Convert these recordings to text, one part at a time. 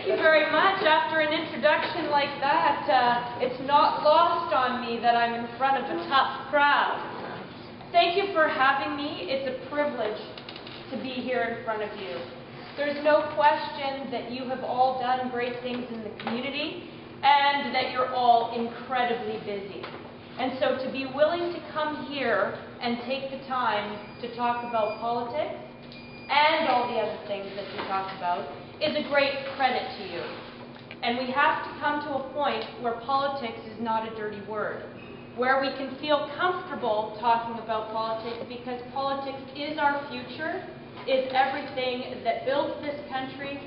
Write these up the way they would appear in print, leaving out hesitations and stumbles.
Thank you very much. After an introduction like that, it's not lost on me that I'm in front of a tough crowd. Thank you for having me. It's a privilege to be here in front of you. There's no question that you have all done great things in the community and that you're all incredibly busy. And so to be willing to come here and take the time to talk about politics and all the other things that you talk about is a great credit to you. And we have to come to a point where politics is not a dirty word, where we can feel comfortable talking about politics because politics is our future, is everything that builds this country,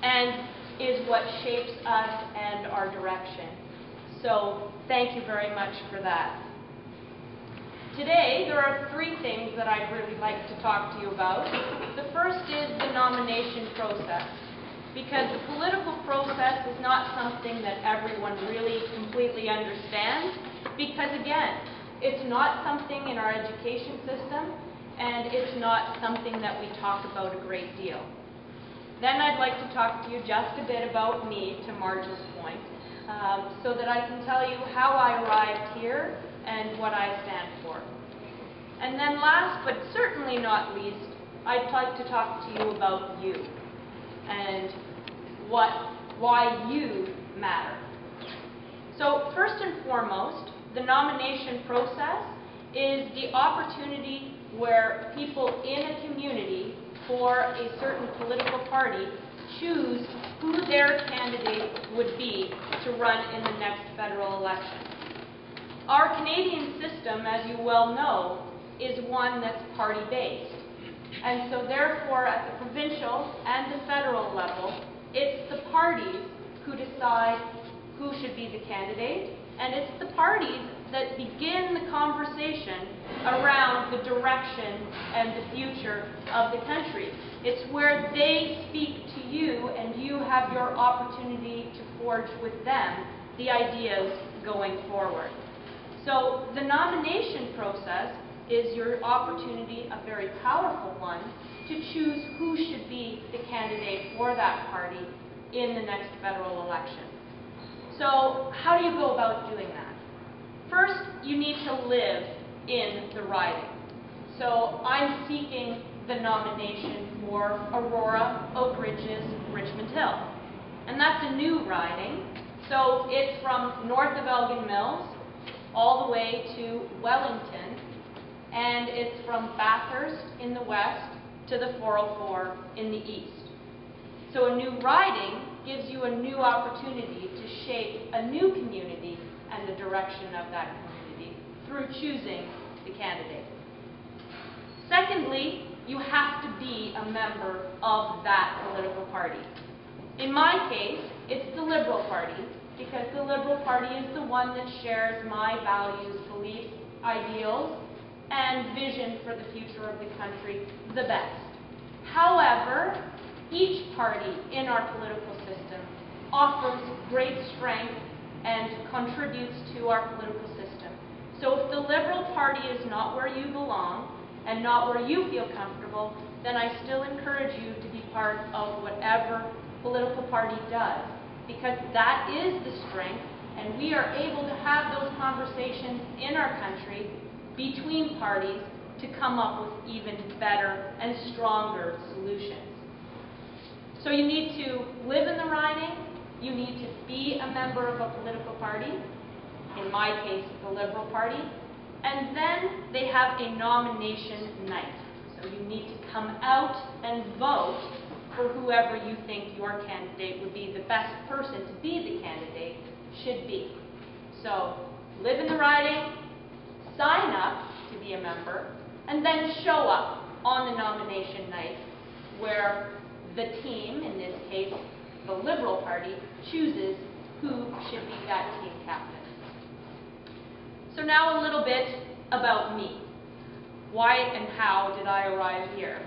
and is what shapes us and our direction. So thank you very much for that. Today, there are three things that I'd really like to talk to you about. The first is the nomination process, because the political process is not something that everyone really completely understands, because again, it's not something in our education system, and it's not something that we talk about a great deal. Then I'd like to talk to you just a bit about me, to Marj's point, so that I can tell you how I arrived here and what I stand for. And then last, but certainly not least, I'd like to talk to you about you and why you matter. So first and foremost, the nomination process is the opportunity where people in a community for a certain political party choose who their candidate would be to run in the next federal election. Our Canadian system, as you well know, is one that's party-based. And so therefore, at the provincial and the federal level, it's the parties who decide who should be the candidate, and it's the parties that begin the conversation around the direction and the future of the country. It's where they speak to you and you have your opportunity to forge with them the ideas going forward. So the nomination process is your opportunity, a very powerful one, to choose who should be the candidate for that party in the next federal election. So how do you go about doing that? First, you need to live in the riding. So I'm seeking the nomination for Aurora-Oak Ridges-Richmond Hill. And that's a new riding. So it's from north of Elgin Mills all the way to Wellington, and it's from Bathurst in the west to the 404 in the east. So a new riding gives you a new opportunity to shape a new community and the direction of that community through choosing the candidate. Secondly, you have to be a member of that political party. In my case, it's the Liberal Party, because the Liberal Party is the one that shares my values, beliefs, ideals, and vision for the future of the country the best. However, each party in our political system offers great strength and contributes to our political system. So if the Liberal Party is not where you belong and not where you feel comfortable, then I still encourage you to be part of whatever political party does, because that is the strength, and we are able to have those conversations in our country between parties to come up with even better and stronger solutions. So you need to live in the riding, you need to be a member of a political party, in my case, the Liberal Party, and then they have a nomination night. So you need to come out and vote for whoever you think your candidate would be, the best person to be the candidate should be. So live in the riding, sign up to be a member, and then show up on the nomination night where the team, in this case the Liberal Party, chooses who should be that team captain. So now a little bit about me. Why and how did I arrive here?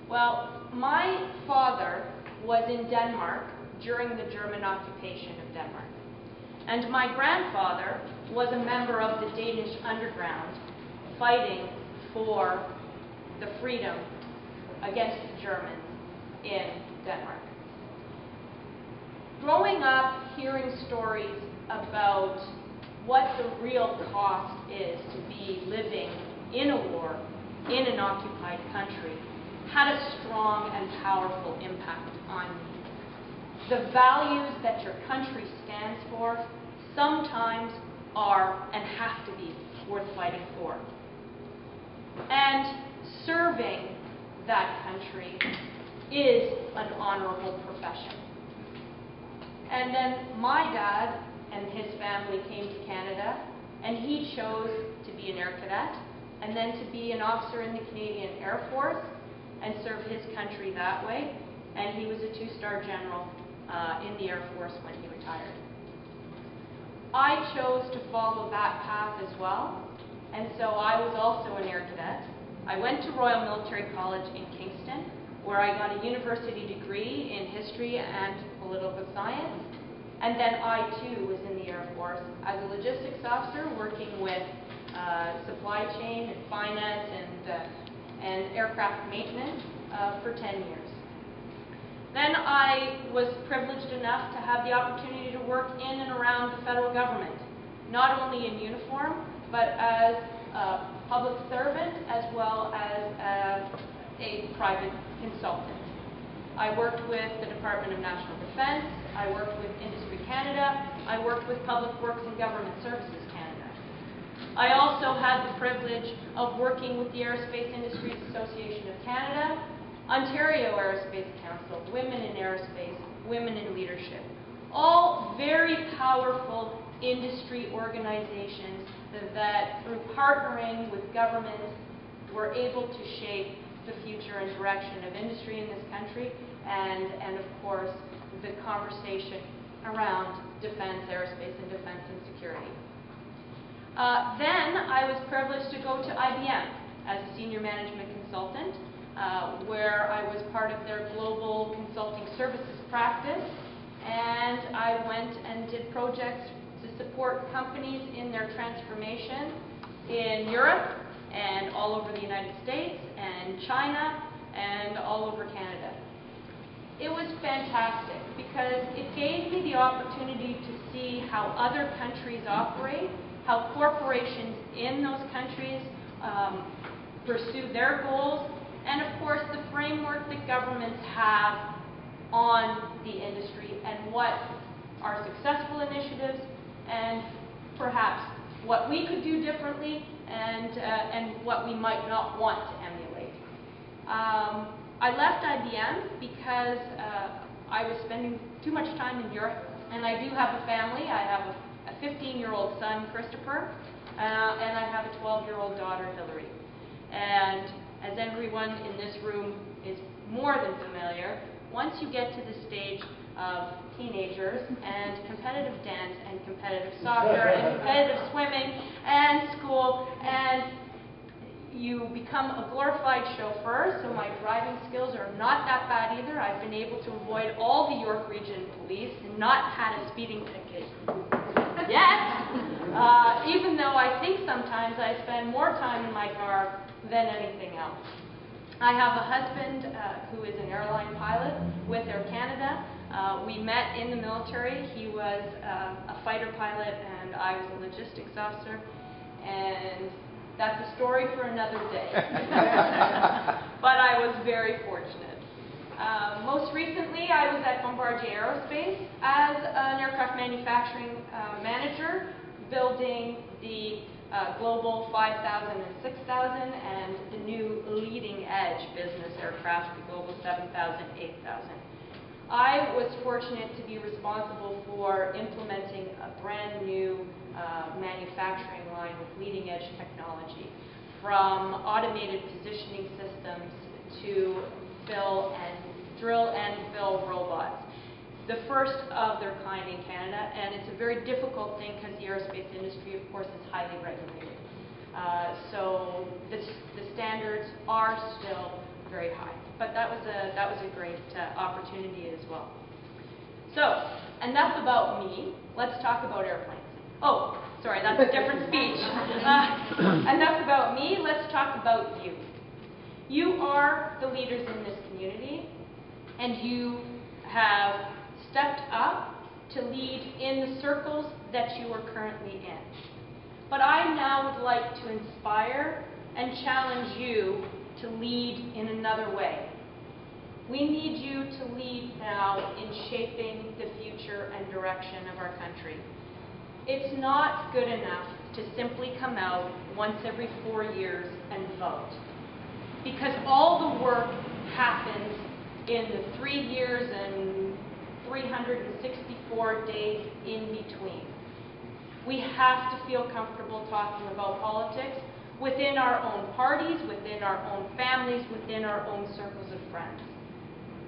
Well, my father was in Denmark during the German occupation of Denmark. And my grandfather was a member of the Danish underground fighting for the freedom against the Germans in Denmark. growing up hearing stories about what the real cost is to be living in a war, in an occupied country, had a strong and powerful impact on me. The values that your country stands for sometimes are and have to be worth fighting for. And serving that country is an honorable profession. And then my dad and his family came to Canada, and he chose to be an air cadet and then to be an officer in the Canadian Air Force and serve his country that way. And he was a 2-star general in the Air Force when he retired. I chose to follow that path as well, and so I was also an air cadet. I went to Royal Military College in Kingston, where I got a university degree in history and political science, and then I too was in the Air Force as a logistics officer working with supply chain and finance and aircraft maintenance for 10 years. Then I was privileged enough to have the opportunity to work in and around the federal government, not only in uniform, but as a public servant as well as a private consultant. I worked with the Department of National Defence, I worked with Industry Canada, I worked with Public Works and Government Services Canada. I also had the privilege of working with the Aerospace Industries Association of Canada, Ontario Aerospace Council, Women in Aerospace, Women in Leadership. All very powerful industry organizations that through partnering with government were able to shape the future and direction of industry in this country and of course the conversation around defense, aerospace and defense and security. Then I was privileged to go to IBM as a senior management consultant, where I was part of their global consulting services practice, and I went and did projects to support companies in their transformation in Europe and all over the United States and China and all over Canada. It was fantastic because it gave me the opportunity to see how other countries operate, how corporations in those countries pursue their goals, and of course the framework that governments have on the industry and what are successful initiatives and perhaps what we could do differently and what we might not want to emulate. I left IBM because I was spending too much time in Europe, and I do have a family. I have a 15-year-old son, Christopher, and I have a 12-year-old daughter, Hillary. And as everyone in this room is more than familiar, once you get to the stage of teenagers and competitive dance and competitive soccer and competitive swimming and school, and you become a glorified chauffeur, so my driving skills are not that bad either. I've been able to avoid all the York Region Police and not had a speeding ticket yet, even though I think sometimes I spend more time in my car than anything else. I have a husband who is an airline pilot with Air Canada. We met in the military. He was a fighter pilot and I was a logistics officer, and that's a story for another day. But I was very fortunate. Most recently, I was at Bombardier Aerospace as an aircraft manufacturing manager, building the Global 5000 and 6000 and the new leading edge business aircraft, the Global 7000, 8000. I was fortunate to be responsible for implementing a brand new manufacturing line with leading edge technology, from automated positioning systems to drill and fill robots. The first of their kind in Canada, and it's a very difficult thing because the aerospace industry, of course, is highly regulated. So the standards are still very high. But that was a great opportunity as well. So, enough about me. Let's talk about airplanes. Oh, sorry, that's a different speech. Enough about me. Let's talk about you. You are the leaders in this community, and you have stepped up to lead in the circles that you are currently in. But I now would like to inspire and challenge you to lead in another way. We need you to lead now in shaping the future and direction of our country. It's not good enough to simply come out once every 4 years and vote, because all the work happens in the 3 years and 364 days in between. We have to feel comfortable talking about politics within our own parties, within our own families, within our own circles of friends.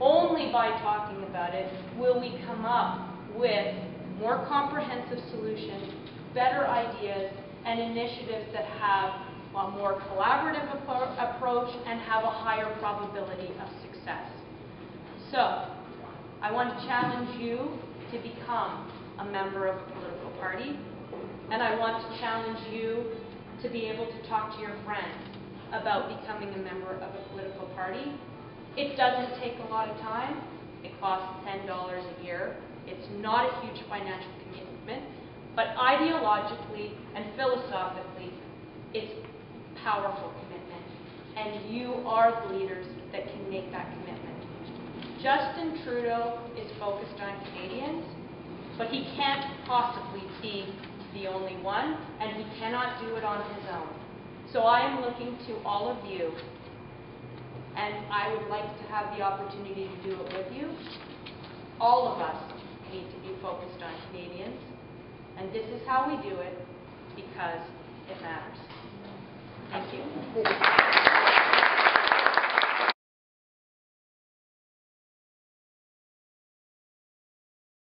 Only by talking about it will we come up with more comprehensive solutions, better ideas, and initiatives that have a more collaborative approach and have a higher probability of success. So, I want to challenge you to become a member of a political party, and I want to challenge you to be able to talk to your friends about becoming a member of a political party. It doesn't take a lot of time. It costs $10 a year. It's not a huge financial commitment, but ideologically and philosophically, it's a powerful commitment, and you are the leaders that can make that commitment. Justin Trudeau is focused on Canadians, but he can't possibly be the only one, and he cannot do it on his own. So I am looking to all of you, and I would like to have the opportunity to do it with you. All of us need to be focused on Canadians, and this is how we do it, because it matters. Thank you.